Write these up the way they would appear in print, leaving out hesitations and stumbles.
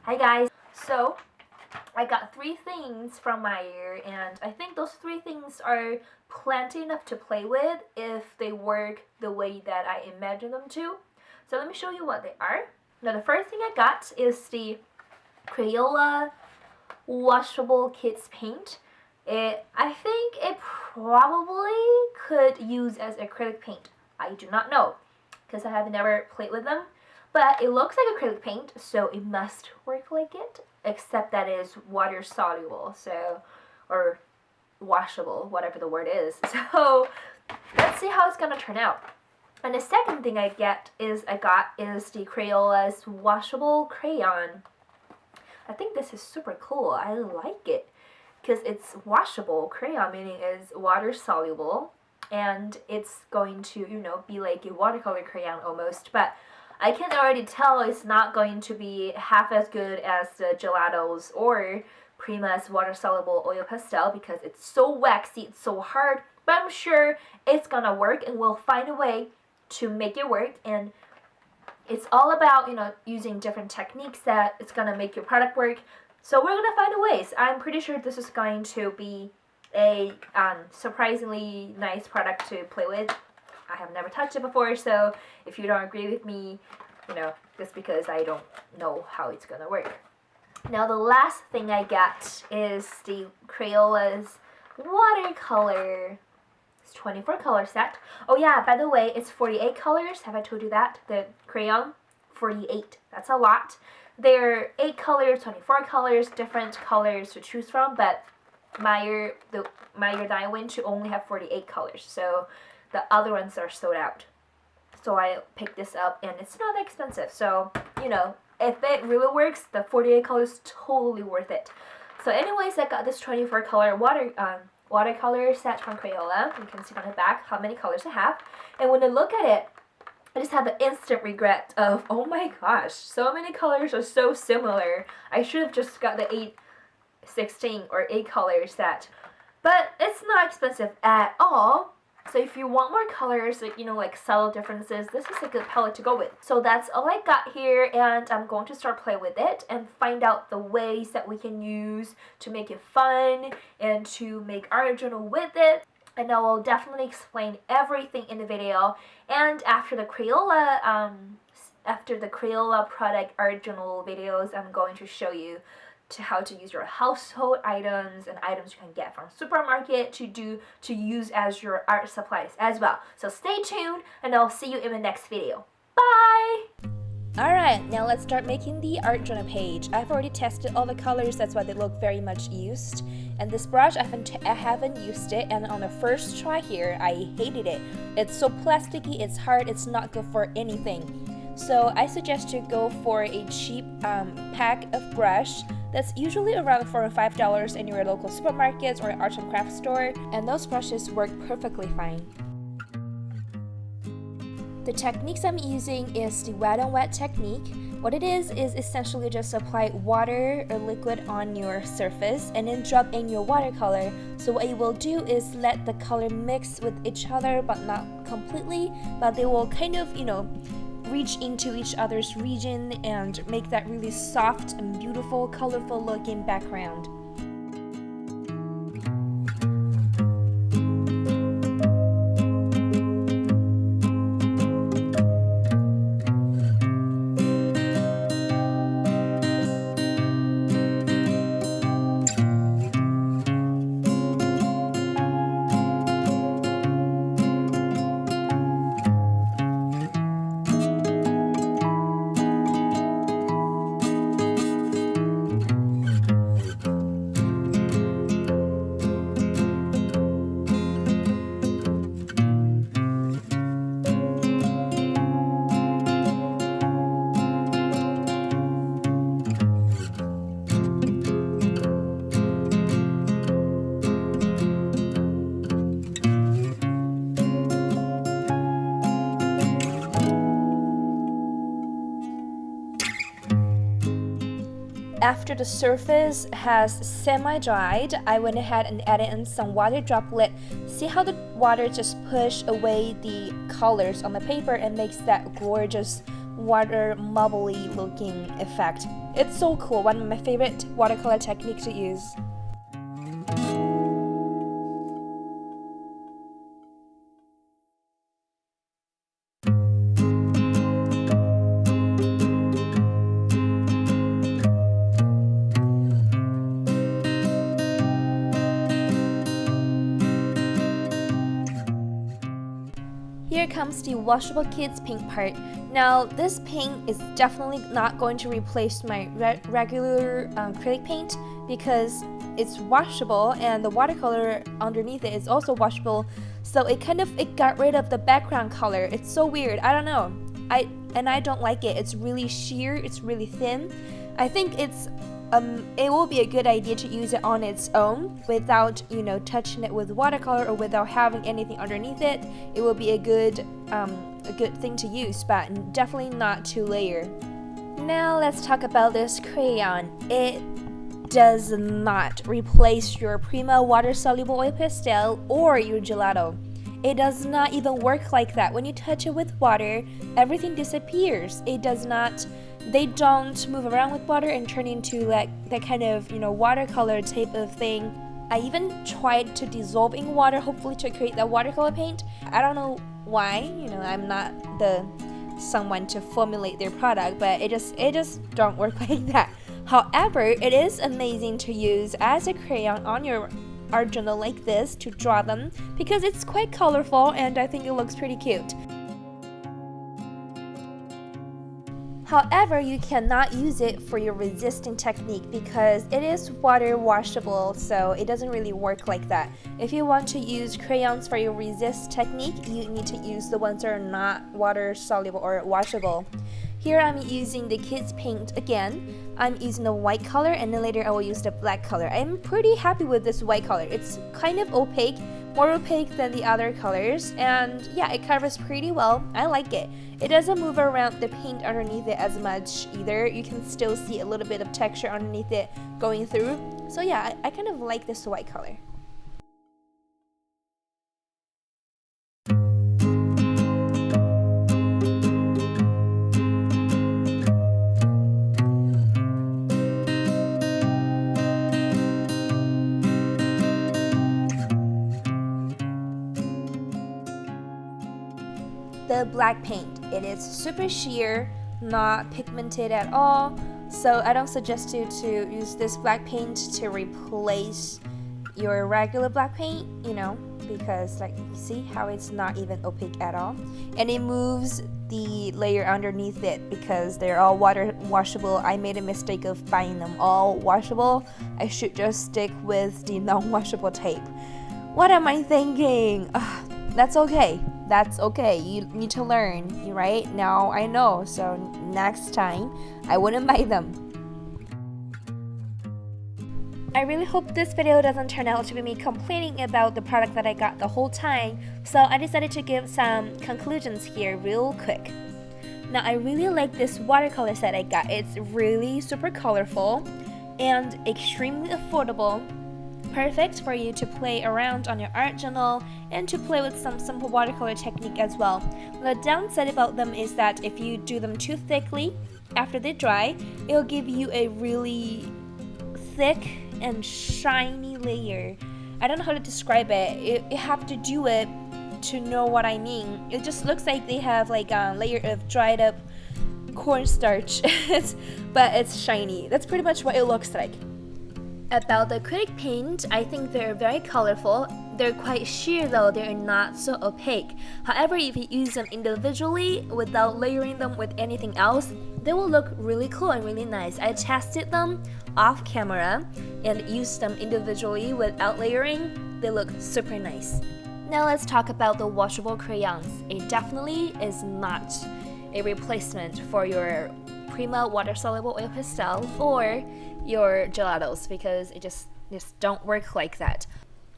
Hi guys! So, I got 3 things from Meyer, and I think those 3 things are plenty enough to play with if they work the way that I imagine them to. So let me show you what they are. Now the first thing I got is the Crayola Washable Kids Paint. I think it probably could use as acrylic paint. I do not know, because I have never played with them. But it looks like acrylic paint, so it must work like it, except that it is water soluble, or washable, whatever the word is. So let's see how it's gonna turn out. And the second thing I got is the Crayola's washable crayon. I think this is super cool. I like it because it's washable crayon, meaning it's water soluble, and it's going to, be like a watercolor crayon almost, but I can already tell it's not going to be half as good as the Gelato's or Prima's water-soluble oil pastel because it's so waxy, it's so hard, but I'm sure it's gonna work and we'll find a way to make it work. And it's all about, using different techniques that it's gonna make your product work. So we're gonna find ways. I'm pretty sure this is going to be a surprisingly nice product to play with. I have never touched it before, so if you don't agree with me, just because I don't know how it's gonna work. Now the last thing I got is the Crayola's watercolor. It's 24 color set. Oh yeah, by the way, it's 48 colors. Have I told you that? The crayon, 48. That's a lot. There are 8 colors, 24 colors, different colors to choose from, but Meyer that I went to only have 48 colors. So the other ones are sold out. So I picked this up and it's not that expensive. So, if it really works, the 48 colors is totally worth it. So anyways, I got this 24 color watercolor set from Crayola. You can see on the back how many colors I have. And when I look at it, I just have an instant regret of, oh my gosh, so many colors are so similar. I should have just got the 16 or 8 color set. But it's not expensive at all. So if you want more colors, like subtle differences, this is a good palette to go with. So that's all I got here, and I'm going to start playing with it and find out the ways that we can use to make it fun and to make art journal with it. And I will definitely explain everything in the video. And after the Crayola product art journal videos, I'm going to show you how to use your household items and items you can get from supermarket to use as your art supplies as well. So stay tuned, and I'll see you in the next video. Bye! Alright, now let's start making the art journal page. I've already tested all the colors, that's why they look very much used. And this brush, I haven't used it, and on the first try here, I hated it. It's so plasticky, it's hard, it's not good for anything. So I suggest you go for a cheap pack of brush that's usually around $4 or $5 in your local supermarkets or art and craft store, and those brushes work perfectly fine. The techniques I'm using is the wet on wet technique. What it is essentially just apply water or liquid on your surface and then drop in your watercolor. So what you will do is let the color mix with each other, but not completely, but they will kind of, reach into each other's region and make that really soft and beautiful, colorful looking background. After the surface has semi-dried, I went ahead and added in some water droplet. See how the water just push away the colors on the paper and makes that gorgeous water mubbly looking effect. It's so cool, one of my favorite watercolor techniques to use. Here comes the washable kids paint part. Now this paint is definitely not going to replace my regular acrylic paint because it's washable and the watercolor underneath it is also washable, so it got rid of the background color. It's so weird. I don't know. I don't like it. It's really sheer, it's really thin. I think it will be a good idea to use it on its own without, touching it with watercolor or without having anything underneath it. It will be a good thing to use, but definitely not to layer. Now let's talk about this crayon. It does not replace your Prima water-soluble oil pastel or your gelato. It does not even work like that. When you touch it with water, everything disappears. They don't move around with water and turn into like that kind of, watercolor type of thing. I even tried to dissolve in water, hopefully to create that watercolor paint. I don't know why, I'm not someone to formulate their product, but it just don't work like that. However, it is amazing to use as a crayon on your art journal like this to draw them because it's quite colorful and I think it looks pretty cute. However, you cannot use it for your resisting technique because it is water washable, so it doesn't really work like that. If you want to use crayons for your resist technique, you need to use the ones that are not water soluble or washable. Here I'm using the kids paint again. I'm using the white color and then later I will use the black color. I'm pretty happy with this white color. It's kind of opaque, more opaque than the other colors, and yeah, it covers pretty well. I like it. It doesn't move around the paint underneath it as much either. You can still see a little bit of texture underneath it going through. So yeah, I kind of like this white color. The black paint, it is super sheer, not pigmented at all, so I don't suggest you to use this black paint to replace your regular black paint, because like you see how it's not even opaque at all, and it moves the layer underneath it because they're all water washable. I made a mistake of buying them all washable. I should just stick with the non-washable tape. What am I thinking? That's okay. That's okay. You need to learn, right? Now I know, so next time I wouldn't buy them. I really hope this video doesn't turn out to be me complaining about the product that I got the whole time, so I decided to give some conclusions here real quick. Now I really like this watercolor set I got. It's really super colorful and extremely affordable. Perfect for you to play around on your art journal and to play with some simple watercolor technique as well. The downside about them is that if you do them too thickly after they dry, it'll give you a really thick and shiny layer. I don't know how to describe it. You have to do it to know what I mean. It just looks like they have like a layer of dried up cornstarch, but it's shiny. That's pretty much what it looks like. About the acrylic paint, I think they're very colorful. They're quite sheer though, they're not so opaque. However, if you use them individually without layering them with anything else, they will look really cool and really nice. I tested them off camera and used them individually without layering. They look super nice. Now let's talk about the washable crayons. It definitely is not a replacement for your Prima water-soluble oil pastel or your gelatos because it just don't work like that.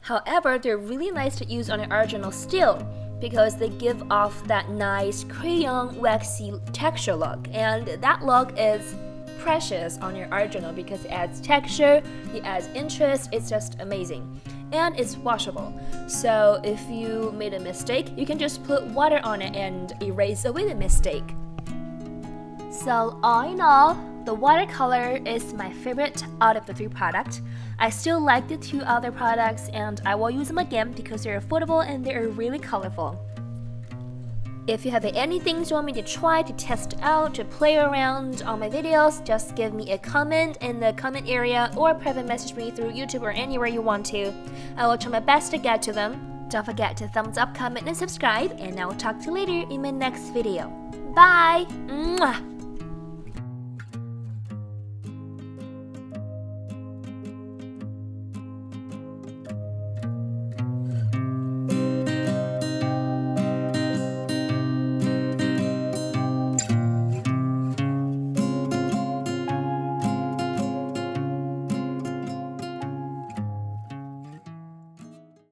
However, they're really nice to use on your art journal still because they give off that nice crayon waxy texture look, and that look is precious on your art journal because it adds texture, it adds interest. It's just amazing. And it's washable, so if you made a mistake, you can just put water on it and erase away the mistake. So all in all, the watercolor is my favorite out of the 3 products. I still like the 2 other products and I will use them again because they're affordable and they're really colorful. If you have any things you want me to try, to test out, to play around on my videos, just give me a comment in the comment area or private message me through YouTube or anywhere you want to. I will try my best to get to them. Don't forget to thumbs up, comment, and subscribe, and I will talk to you later in my next video. Bye! Mwah!